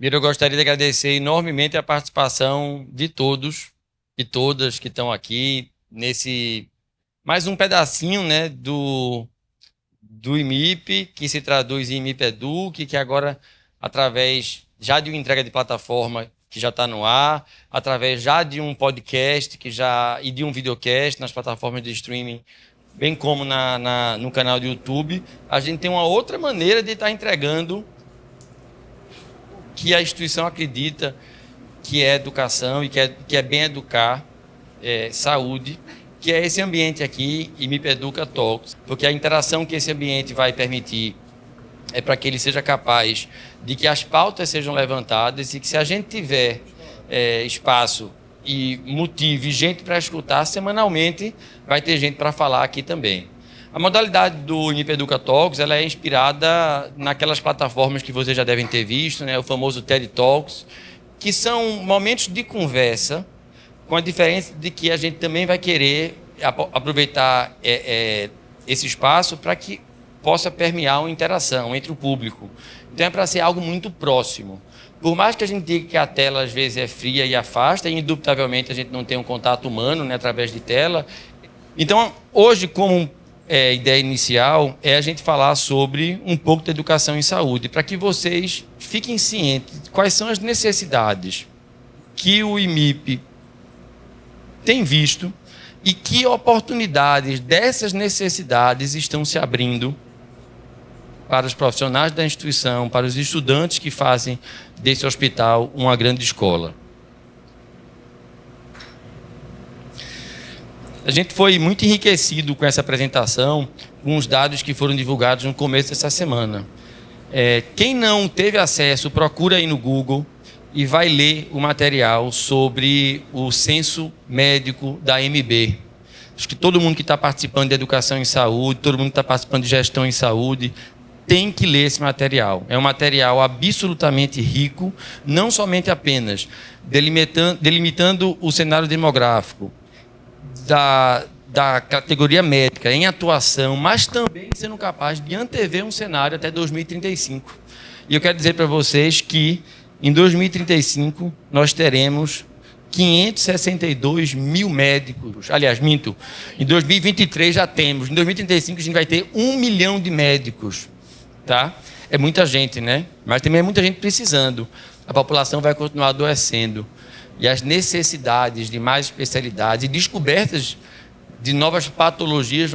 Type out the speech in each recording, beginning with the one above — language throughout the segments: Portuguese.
Primeiro, eu gostaria de agradecer enormemente a participação de todos e todas que estão aqui nesse mais um pedacinho, né, do IMIP, que se traduz em IMIP Eduque, que agora, através já de uma entrega de plataforma que já está no ar, através já de um podcast e de um videocast nas plataformas de streaming, bem como no canal do YouTube, a gente tem uma outra maneira de estar entregando que a instituição acredita que é educação e que é bem educar, saúde, que é esse ambiente aqui, IMIP Educa Talks, porque a interação que esse ambiente vai permitir é para que ele seja capaz de que as pautas sejam levantadas e que, se a gente tiver espaço e motivo e gente para escutar, semanalmente vai ter gente para falar aqui também. A modalidade do IMIP Educa Talks, ela é inspirada naquelas plataformas que vocês já devem ter visto, né? O famoso TED Talks, que são momentos de conversa, com a diferença de que a gente também vai querer aproveitar esse espaço para que possa permear uma interação entre o público. Então é para ser algo muito próximo. Por mais que a gente diga que a tela às vezes é fria e afasta, e indubitavelmente a gente não tem um contato humano, né, através de tela. Então, hoje, como ideia inicial, é a gente falar sobre um pouco de educação em saúde, para que vocês fiquem cientes de quais são as necessidades que o IMIP tem visto e que oportunidades dessas necessidades estão se abrindo para os profissionais da instituição, para os estudantes que fazem desse hospital uma grande escola. A gente foi muito enriquecido com essa apresentação, com os dados que foram divulgados no começo dessa semana. Quem não teve acesso, procura aí no Google e vai ler o material sobre o censo médico da MB. Acho que todo mundo que está participando de educação em saúde, todo mundo que está participando de gestão em saúde, tem que ler esse material. É um material absolutamente rico, não somente apenas delimitando o cenário demográfico da categoria médica em atuação, mas também sendo capaz de antever um cenário até 2035. E eu quero dizer para vocês que em 2035 nós teremos 562 mil médicos. Aliás, minto, em 2023 já temos. Em 2035 a gente vai ter 1 milhão de médicos. Tá? É muita gente, né? Mas também é muita gente precisando. A população vai continuar adoecendo. E as necessidades de mais especialidades e descobertas de novas patologias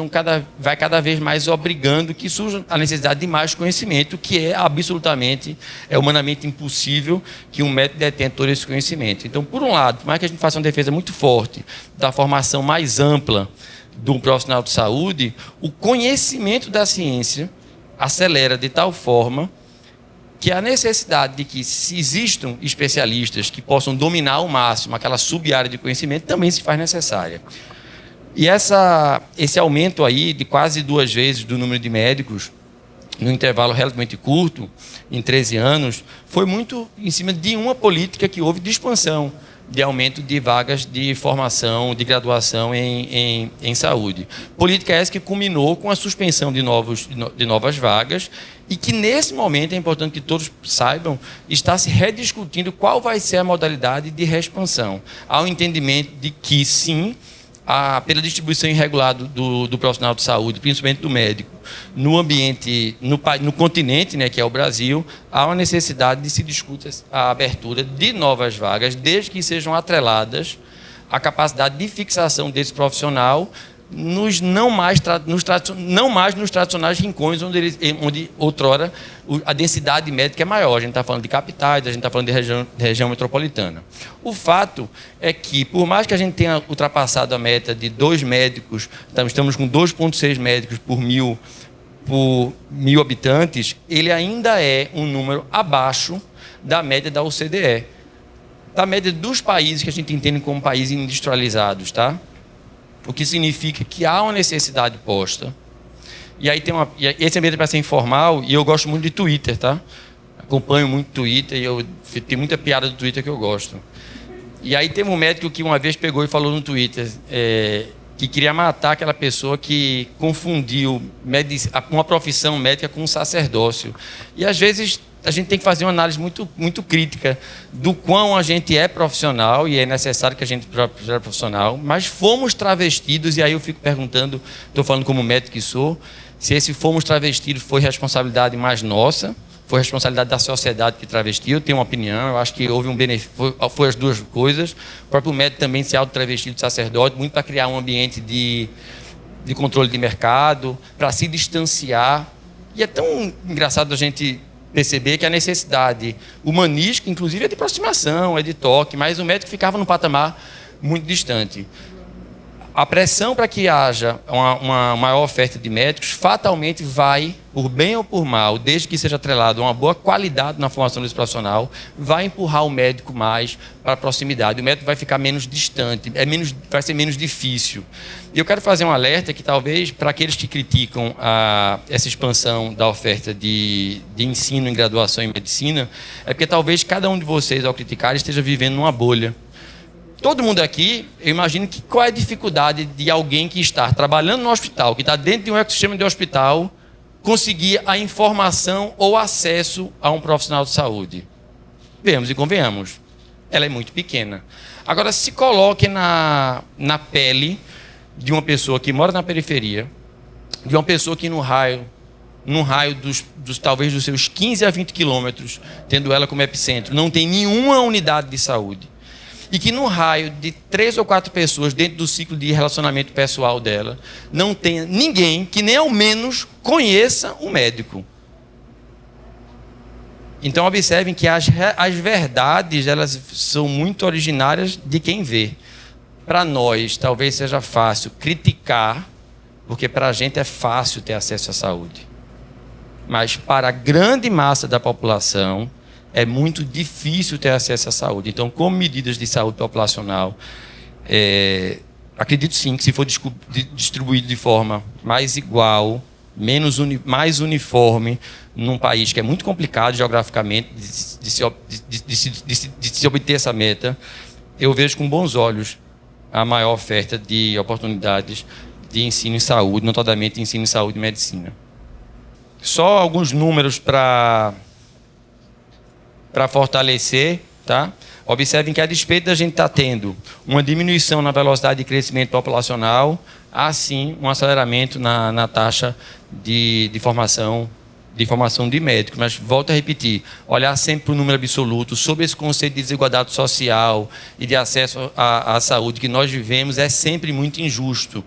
vai cada vez mais obrigando que surja a necessidade de mais conhecimento, que é absolutamente, humanamente impossível que um médico detenha todo esse conhecimento. Então, por um lado, por mais que a gente faça uma defesa muito forte da formação mais ampla do profissional de saúde, o conhecimento da ciência acelera de tal forma que a necessidade de que se existam especialistas que possam dominar ao máximo aquela sub-área de conhecimento também se faz necessária. E esse aumento aí de quase 2 vezes do número de médicos no intervalo relativamente curto, em 13 anos, foi muito em cima de uma política que houve de expansão, de aumento de vagas de formação, de graduação em saúde. Política essa que culminou com a suspensão de novas vagas e que, nesse momento, é importante que todos saibam, está se rediscutindo qual vai ser a modalidade de reexpansão. Há um entendimento de que, sim, pela distribuição irregular do profissional de saúde, principalmente do médico, no ambiente, no continente, né, que é o Brasil, há uma necessidade de se discutir a abertura de novas vagas, desde que sejam atreladas à capacidade de fixação desse profissional não mais nos tradicionais rincões onde outrora a densidade médica é maior. A gente está falando de capitais, a gente está falando de região metropolitana. O fato é que, por mais que a gente tenha ultrapassado a meta de 2 médicos, estamos com 2,6 médicos por mil habitantes, ele ainda é um número abaixo da média da OCDE, da média dos países que a gente entende como países industrializados, tá? O que significa que há uma necessidade posta. E aí esse ambiente é para ser informal, e eu gosto muito de Twitter, tá? Acompanho muito Twitter, e tem muita piada do Twitter que eu gosto. E aí teve um médico que uma vez pegou e falou no Twitter que queria matar aquela pessoa que confundiu uma profissão médica com um sacerdócio. E às vezes a gente tem que fazer uma análise muito, muito crítica do quão a gente é profissional, e é necessário que a gente seja profissional, mas fomos travestidos, e aí eu fico perguntando, estou falando como médico que sou, se esse fomos travestidos foi responsabilidade mais nossa, foi responsabilidade da sociedade que travestiu. Eu tenho uma opinião, eu acho que houve um benefício, foi as duas coisas. O próprio médico também se auto-travestiu de sacerdote, muito para criar um ambiente de controle de mercado, para se distanciar. E é tão engraçado a gente perceber que a necessidade humanística, inclusive, é de aproximação, é de toque, mas o médico ficava num patamar muito distante. A pressão para que haja uma maior oferta de médicos fatalmente vai, por bem ou por mal, desde que seja atrelado a uma boa qualidade na formação desse profissional, vai empurrar o médico mais para a proximidade. O médico vai ficar menos distante, vai ser menos difícil. E eu quero fazer um alerta que talvez para aqueles que criticam essa expansão da oferta de ensino em graduação em medicina, é porque talvez cada um de vocês, ao criticar, esteja vivendo numa bolha. Todo mundo aqui, eu imagino que qual é a dificuldade de alguém que está trabalhando no hospital, que está dentro de um ecossistema de hospital, conseguir a informação ou acesso a um profissional de saúde. Vemos e convenhamos, ela é muito pequena. Agora, se coloque na pele de uma pessoa que mora na periferia, de uma pessoa que num raio talvez dos seus 15 a 20 quilômetros, tendo ela como epicentro, não tem nenhuma unidade de saúde, e que no raio de 3 ou 4 pessoas dentro do ciclo de relacionamento pessoal dela, não tenha ninguém que nem ao menos conheça o médico. Então observem que as verdades, elas são muito originárias de quem vê. Para nós, talvez seja fácil criticar, porque para a gente é fácil ter acesso à saúde. Mas para a grande massa da população, é muito difícil ter acesso à saúde. Então, como medidas de saúde populacional, acredito sim que se for distribuído de forma mais igual, mais uniforme, num país que é muito complicado geograficamente de se obter essa meta, eu vejo com bons olhos a maior oferta de oportunidades de ensino em saúde, notadamente ensino em saúde e medicina. Só alguns números para fortalecer, tá? Observem que, a despeito da gente estar tendo uma diminuição na velocidade de crescimento populacional, há sim um aceleramento na taxa de formação de médicos. Mas, volto a repetir, olhar sempre para o número absoluto, sobre esse conceito de desigualdade social e de acesso à saúde que nós vivemos, é sempre muito injusto.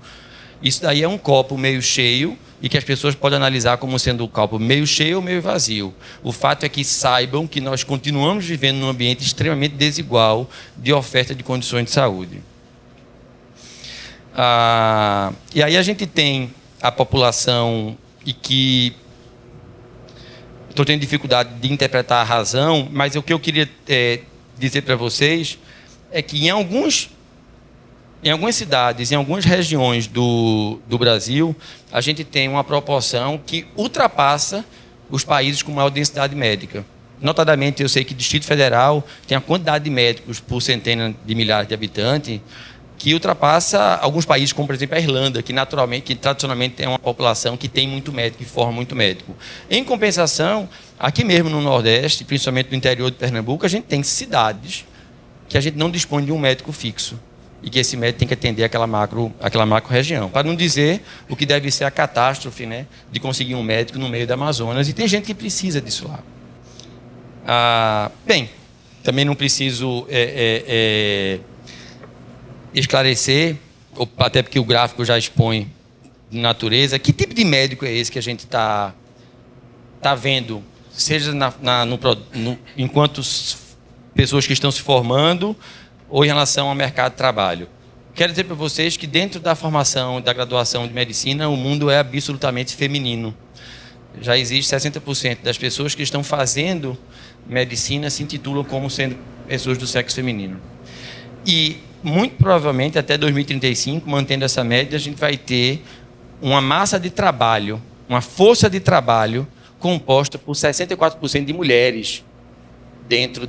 Isso daí é um copo meio cheio, e que as pessoas podem analisar como sendo o copo meio cheio ou meio vazio. O fato é que saibam que nós continuamos vivendo num ambiente extremamente desigual de oferta de condições de saúde. E aí a gente tem a população, e que estou tendo dificuldade de interpretar a razão, mas o que eu queria dizer para vocês é que em algumas cidades, em algumas regiões do Brasil, a gente tem uma proporção que ultrapassa os países com maior densidade médica. Notadamente, eu sei que o Distrito Federal tem a quantidade de médicos por centena de milhares de habitantes que ultrapassa alguns países, como, por exemplo, a Irlanda, que tradicionalmente tem uma população que tem muito médico e forma muito médico. Em compensação, aqui mesmo no Nordeste, principalmente no interior de Pernambuco, a gente tem cidades que a gente não dispõe de um médico fixo, e que esse médico tem que atender aquela macro região. Para não dizer o que deve ser a catástrofe, né, de conseguir um médico no meio da Amazonas. E tem gente que precisa disso lá. Bem, também não preciso esclarecer, até porque o gráfico já expõe de natureza, que tipo de médico é esse que a gente está vendo, seja enquanto pessoas que estão se formando, ou em relação ao mercado de trabalho. Quero dizer para vocês que dentro da formação, da graduação de medicina, o mundo é absolutamente feminino. Já existe 60% das pessoas que estão fazendo medicina se intitulam como sendo pessoas do sexo feminino. E, muito provavelmente, até 2035, mantendo essa média, a gente vai ter uma massa de trabalho, uma força de trabalho composta por 64% de mulheres dentro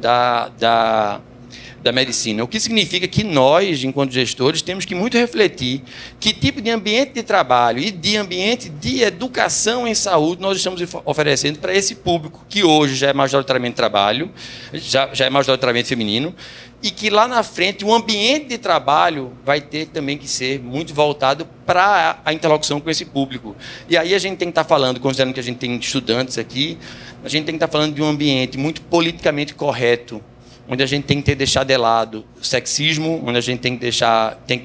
da medicina. O que significa que nós, enquanto gestores, temos que muito refletir que tipo de ambiente de trabalho e de ambiente de educação em saúde nós estamos oferecendo para esse público que hoje já é majoritariamente trabalho, já é majoritariamente feminino, e que lá na frente o ambiente de trabalho vai ter também que ser muito voltado para a interlocução com esse público. E aí a gente tem que estar falando, considerando que a gente tem estudantes aqui, a gente tem que estar falando de um ambiente muito politicamente correto, onde a gente tem que ter deixado de lado o sexismo, onde a gente tem que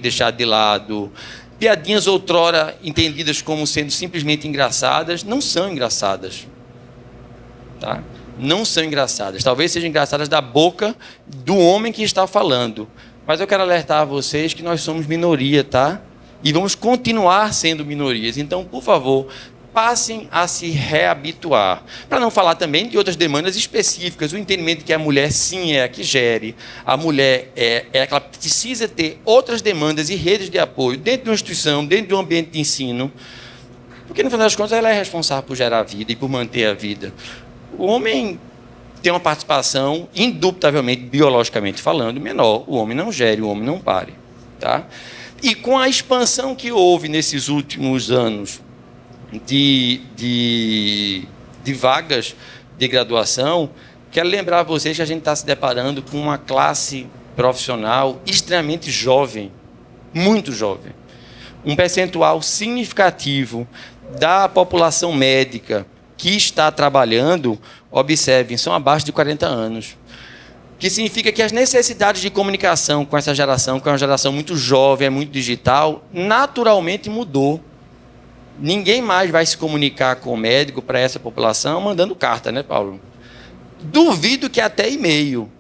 deixar de lado piadinhas outrora entendidas como sendo simplesmente engraçadas, não são engraçadas. Tá? Não são engraçadas. Talvez sejam engraçadas da boca do homem que está falando. Mas eu quero alertar a vocês que nós somos minoria, tá? E vamos continuar sendo minorias. Então, por favor, passem a se reabituar. Para não falar também de outras demandas específicas, o entendimento de que a mulher, sim, é a que gere, a mulher é a que ela precisa ter outras demandas e redes de apoio dentro de uma instituição, dentro de um ambiente de ensino, porque, no final das contas, ela é responsável por gerar a vida e por manter a vida. O homem tem uma participação, indubitavelmente, biologicamente falando, menor. O homem não gere, o homem não pare. Tá? E com a expansão que houve nesses últimos anos de vagas de graduação, quero lembrar a vocês que a gente está se deparando com uma classe profissional extremamente jovem, muito jovem. Um percentual significativo da população médica que está trabalhando, observem, são abaixo de 40 anos. Que significa que as necessidades de comunicação com essa geração, que é uma geração muito jovem, é muito digital, naturalmente mudou. Ninguém mais vai se comunicar com o médico para essa população mandando carta, né, Paulo? Duvido que até e-mail.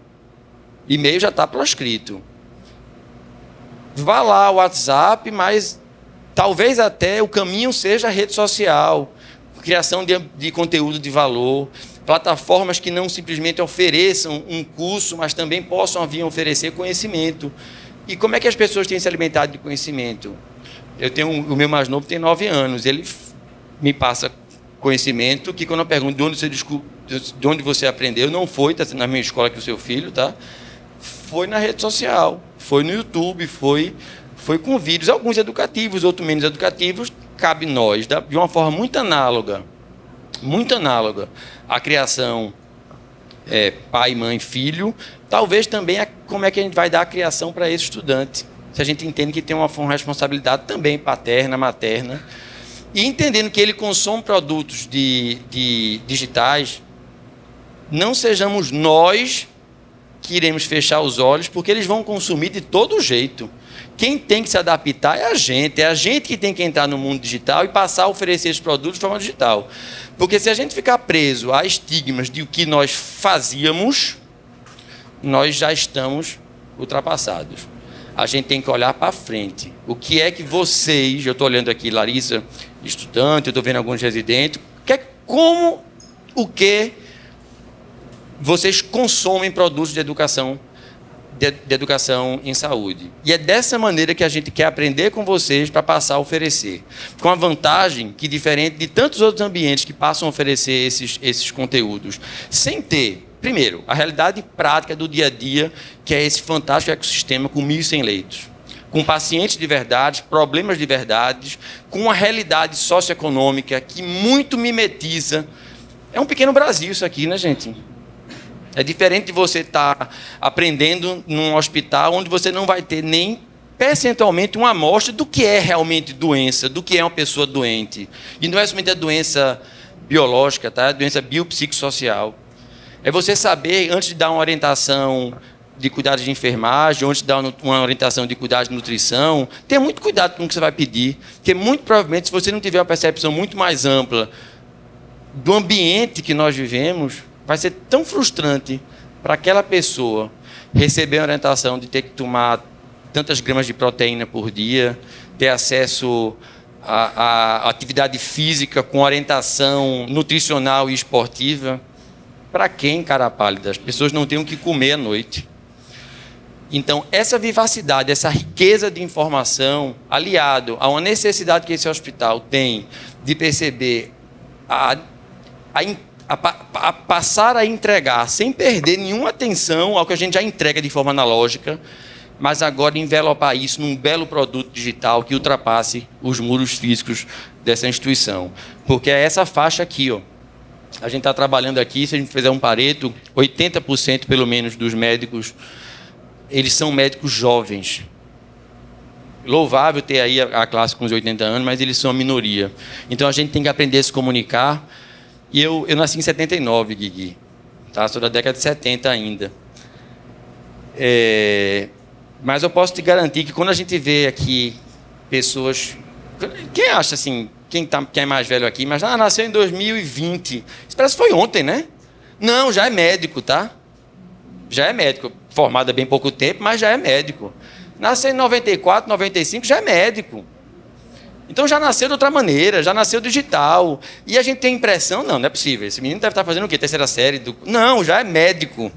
E-mail já está proscrito. Vá lá o WhatsApp, mas talvez até o caminho seja a rede social, criação de conteúdo de valor, plataformas que não simplesmente ofereçam um curso, mas também possam vir oferecer conhecimento. E como é que as pessoas têm se alimentado de conhecimento? O meu mais novo tem 9 anos, ele me passa conhecimento que, quando eu pergunto de onde você aprendeu, não foi na mesma escola que o seu filho, tá? Foi na rede social, foi no YouTube, foi com vídeos, alguns educativos, outros menos educativos. Cabe nós, de uma forma muito análoga à criação pai, mãe, filho, talvez também como é que a gente vai dar a criação para esse estudante. Se a gente entende que tem uma responsabilidade também paterna, materna, e entendendo que ele consome produtos digitais, não sejamos nós que iremos fechar os olhos, porque eles vão consumir de todo jeito. Quem tem que se adaptar é a gente que tem que entrar no mundo digital e passar a oferecer esses produtos de forma digital. Porque se a gente ficar preso a estigmas de o que nós fazíamos, nós já estamos ultrapassados. A gente tem que olhar para frente. O que é que vocês, eu estou olhando aqui, Larissa, estudante, eu estou vendo alguns residentes, o que vocês consomem produtos de educação em saúde. E é dessa maneira que a gente quer aprender com vocês para passar a oferecer. Com a vantagem que, diferente de tantos outros ambientes que passam a oferecer esses conteúdos, sem ter, primeiro, a realidade prática do dia a dia, que é esse fantástico ecossistema com 1.100 leitos, com pacientes de verdade, problemas de verdade, com uma realidade socioeconômica que muito mimetiza. É um pequeno Brasil isso aqui, né, gente? É diferente de você estar aprendendo num hospital onde você não vai ter nem percentualmente uma amostra do que é realmente doença, do que é uma pessoa doente. E não é somente a doença biológica, tá? É a doença biopsicossocial. É você saber, antes de dar uma orientação de cuidados de enfermagem, antes de dar uma orientação de cuidados de nutrição, ter muito cuidado com o que você vai pedir, porque muito provavelmente, se você não tiver uma percepção muito mais ampla do ambiente que nós vivemos, vai ser tão frustrante para aquela pessoa receber a orientação de ter que tomar tantas gramas de proteína por dia, ter acesso à atividade física com orientação nutricional e esportiva. Para quem, cara pálida? As pessoas não têm o que comer à noite. Então, essa vivacidade, essa riqueza de informação, aliado a uma necessidade que esse hospital tem de perceber a passar a entregar, sem perder nenhuma atenção ao que a gente já entrega de forma analógica, mas agora envelopar isso num belo produto digital que ultrapasse os muros físicos dessa instituição. Porque é essa faixa aqui, ó. A gente está trabalhando aqui, se a gente fizer um Pareto, 80% pelo menos dos médicos, eles são médicos jovens. Louvável ter aí a classe com os 80 anos, mas eles são a minoria. Então a gente tem que aprender a se comunicar. E eu nasci em 79, Guigui. Tá? Sou da década de 70 ainda. Mas eu posso te garantir que quando a gente vê aqui pessoas... Quem acha assim, quem é mais velho aqui, mas nasceu em 2020. Isso parece que foi ontem, né? Não, já é médico, tá? Já é médico. Formado há bem pouco tempo, mas já é médico. Nasceu em 94, 95, já é médico. Então já nasceu de outra maneira, já nasceu digital. E a gente tem a impressão, não é possível. Esse menino deve estar fazendo o quê? Terceira série? Não, já é médico.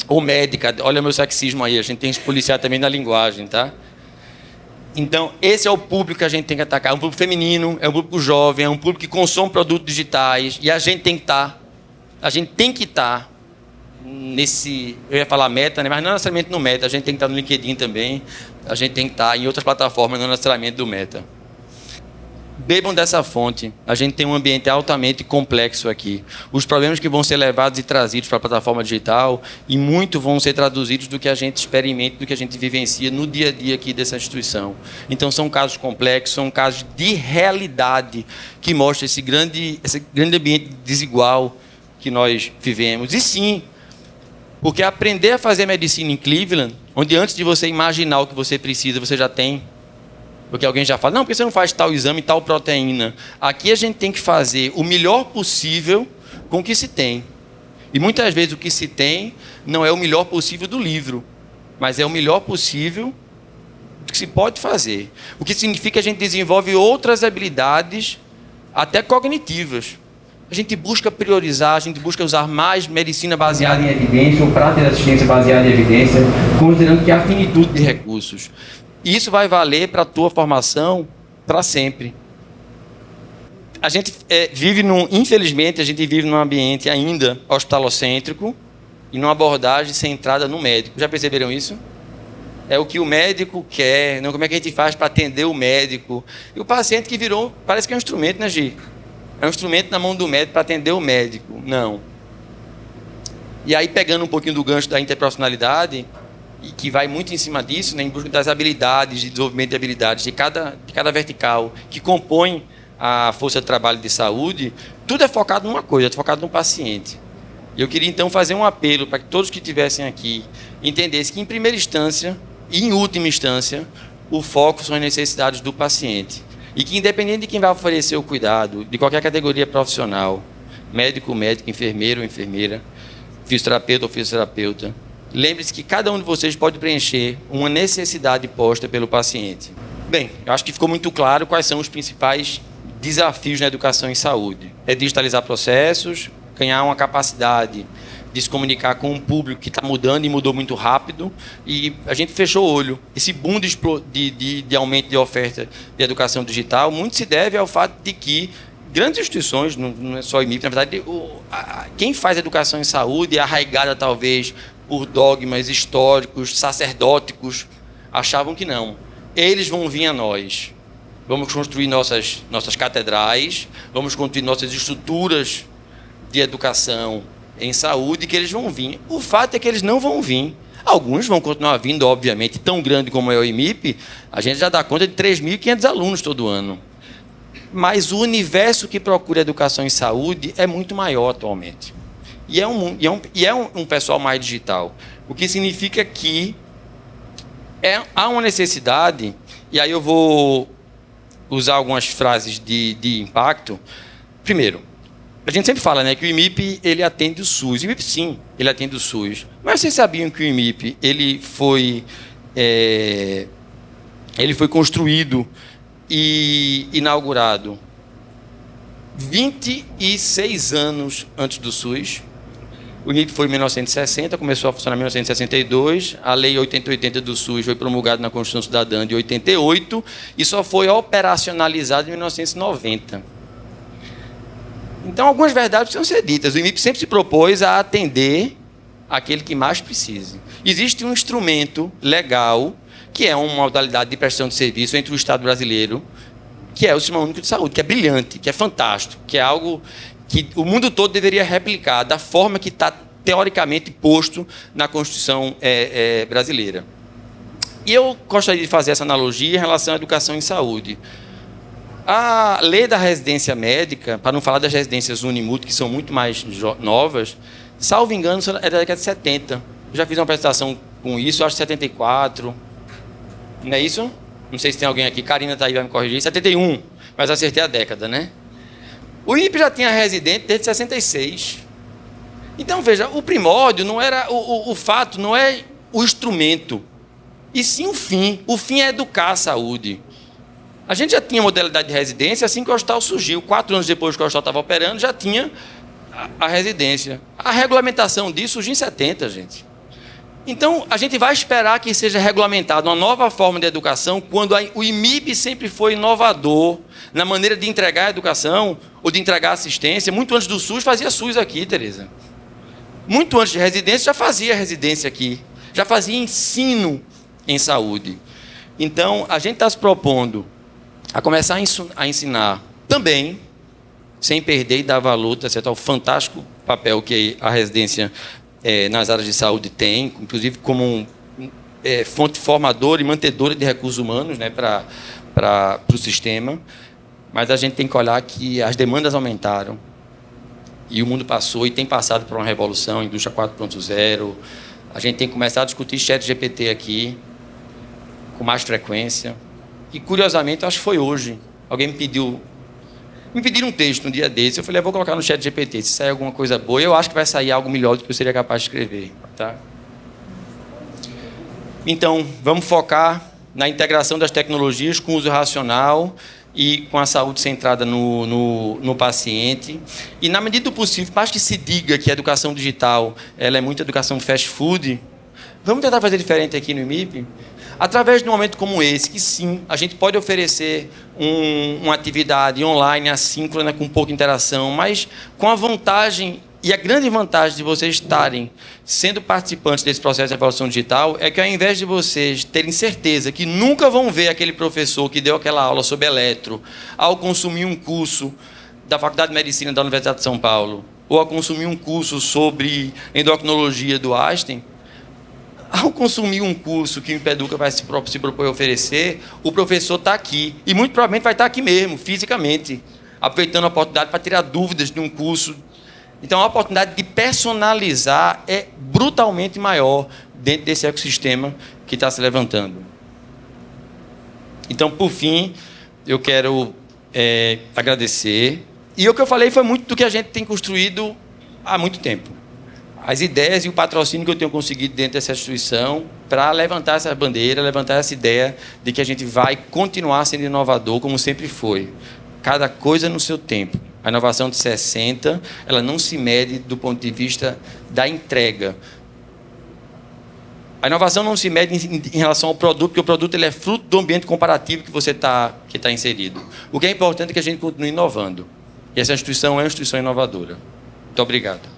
Ou médica, olha o meu sexismo aí, a gente tem que se policiar também na linguagem, tá? Então, esse é o público que a gente tem que atacar. É um público feminino, é um público jovem, é um público que consome produtos digitais. E a gente tem que estar nesse, eu ia falar meta, né? Mas não necessariamente no meta, a gente tem que estar no LinkedIn também, a gente tem que estar em outras plataformas, não necessariamente do meta. Bebam dessa fonte, a gente tem um ambiente altamente complexo aqui. Os problemas que vão ser levados e trazidos para a plataforma digital, e muito vão ser traduzidos do que a gente experimenta, do que a gente vivencia no dia a dia aqui dessa instituição. Então são casos complexos, são casos de realidade que mostram esse grande ambiente desigual que nós vivemos. E sim, porque aprender a fazer medicina em Cleveland, onde antes de você imaginar o que você precisa, você já tem. Porque alguém já fala, não, porque você não faz tal exame, tal proteína. Aqui a gente tem que fazer o melhor possível com o que se tem. E muitas vezes o que se tem não é o melhor possível do livro, mas é o melhor possível do que se pode fazer. O que significa que a gente desenvolve outras habilidades, até cognitivas. A gente busca priorizar, a gente busca usar mais medicina baseada em evidência ou prática de assistência baseada em evidência, considerando que há finitude de recursos. E isso vai valer para a tua formação para sempre. A gente infelizmente, a gente vive num ambiente ainda hospitalocêntrico e numa abordagem centrada no médico. Já perceberam isso? É o que o médico quer, não como é que a gente faz para atender o médico. E o paciente que virou, parece que é um instrumento, né, Gi? É um instrumento na mão do médico para atender o médico. Não. E aí, pegando um pouquinho do gancho da interprofissionalidade, e que vai muito em cima disso, né, em busca das habilidades, de desenvolvimento de habilidades de cada vertical que compõe a força de trabalho de saúde, tudo é focado numa coisa, é focado no paciente. E eu queria, então, fazer um apelo para que todos que estivessem aqui entendessem que, em primeira instância e em última instância, o foco são as necessidades do paciente. E que, independente de quem vai oferecer o cuidado, de qualquer categoria profissional, médico, enfermeiro ou enfermeira, fisioterapeuta ou fisioterapeuta, lembre-se que cada um de vocês pode preencher uma necessidade posta pelo paciente. Bem, eu acho que ficou muito claro quais são os principais desafios na educação em saúde. É digitalizar processos, ganhar uma capacidade de se comunicar com um público que está mudando e mudou muito rápido, e a gente fechou o olho. Esse boom de aumento de oferta de educação digital muito se deve ao fato de que grandes instituições, não é só o IMIP, na verdade, quem faz educação em saúde é arraigada talvez por dogmas históricos, sacerdóticos, achavam que não. Eles vão vir a nós. Vamos construir nossas catedrais, vamos construir nossas estruturas de educação em saúde, que eles vão vir. O fato é que eles não vão vir. Alguns vão continuar vindo, obviamente, tão grande como é o IMIP, a gente já dá conta de 3.500 alunos todo ano. Mas o universo que procura educação em saúde é muito maior atualmente. E é um pessoal mais digital. O que significa que há uma necessidade, e aí eu vou usar algumas frases de impacto. Primeiro, a gente sempre fala, né, que o IMIP ele atende o SUS. O IMIP, sim, ele atende o SUS. Mas vocês sabiam que o IMIP ele foi construído e inaugurado 26 anos antes do SUS? O IMIP foi em 1960, começou a funcionar em 1962, a Lei 8080 do SUS foi promulgada na Constituição Cidadã de 88 e só foi operacionalizada em 1990. Então, algumas verdades precisam ser ditas. O IMIP sempre se propôs a atender aquele que mais precise. Existe um instrumento legal, que é uma modalidade de prestação de serviço entre o Estado brasileiro, que é o Sistema Único de Saúde, que é brilhante, que é fantástico, que é algo que o mundo todo deveria replicar da forma que está teoricamente posto na Constituição brasileira. E eu gostaria de fazer essa analogia em relação à educação em saúde. A lei da residência médica, para não falar das residências Unimut, que são muito mais novas, salvo engano, é da década de 70. Eu já fiz uma apresentação com isso, acho que 74. Não é isso? Não sei se tem alguém aqui. Karina está aí, vai me corrigir. 71, mas acertei a década, né? O IMIP já tinha residente desde 66. Então, veja, o primórdio não era... O fato não é o instrumento, e sim o fim. O fim é educar a saúde. A gente já tinha modalidade de residência assim que o hospital surgiu. 4 anos depois que o hospital estava operando, já tinha a residência. A regulamentação disso surgiu em 70, gente. Então, a gente vai esperar que seja regulamentada uma nova forma de educação quando o IMIP sempre foi inovador na maneira de entregar a educação ou de entregar assistência. Muito antes do SUS, fazia SUS aqui, Tereza. Muito antes de residência, já fazia residência aqui. Já fazia ensino em saúde. Então, a gente está se propondo a começar a ensinar também, sem perder e dar valor ao fantástico papel que a residência nas áreas de saúde tem, inclusive como fonte formadora e mantedora de recursos humanos, né, para o sistema. Mas a gente tem que olhar que as demandas aumentaram e o mundo passou e tem passado por uma revolução, indústria 4.0. A gente tem que começar a discutir ChatGPT aqui com mais frequência. E, curiosamente, acho que foi hoje. Alguém me pediram um texto um dia desse. Eu falei, vou colocar no ChatGPT. Se sair alguma coisa boa, eu acho que vai sair algo melhor do que eu seria capaz de escrever. Tá? Então, vamos focar na integração das tecnologias com o uso racional e com a saúde centrada no paciente. E, na medida do possível, mais que se diga que a educação digital ela é muito educação de fast food, vamos tentar fazer diferente aqui no IMIP? Através de um momento como esse, que sim, a gente pode oferecer uma atividade online, assíncrona, com pouca interação, mas com a vantagem, e a grande vantagem de vocês estarem sendo participantes desse processo de evolução digital, é que ao invés de vocês terem certeza que nunca vão ver aquele professor que deu aquela aula sobre eletro, ao consumir um curso da Faculdade de Medicina da Universidade de São Paulo, ou ao consumir um curso sobre endocrinologia do Einstein, ao consumir um curso que o IMPEDUCA vai se propor oferecer, o professor está aqui. E muito provavelmente vai estar aqui mesmo, fisicamente, aproveitando a oportunidade para tirar dúvidas de um curso. Então, a oportunidade de personalizar é brutalmente maior dentro desse ecossistema que está se levantando. Então, por fim, eu quero agradecer. E o que eu falei foi muito do que a gente tem construído há muito tempo. As ideias e o patrocínio que eu tenho conseguido dentro dessa instituição para levantar essa bandeira, levantar essa ideia de que a gente vai continuar sendo inovador, como sempre foi. Cada coisa no seu tempo. A inovação de 60, ela não se mede do ponto de vista da entrega. A inovação não se mede em relação ao produto, porque o produto ele é fruto do ambiente comparativo que você está inserido. O que é importante é que a gente continue inovando. E essa instituição é uma instituição inovadora. Muito obrigado.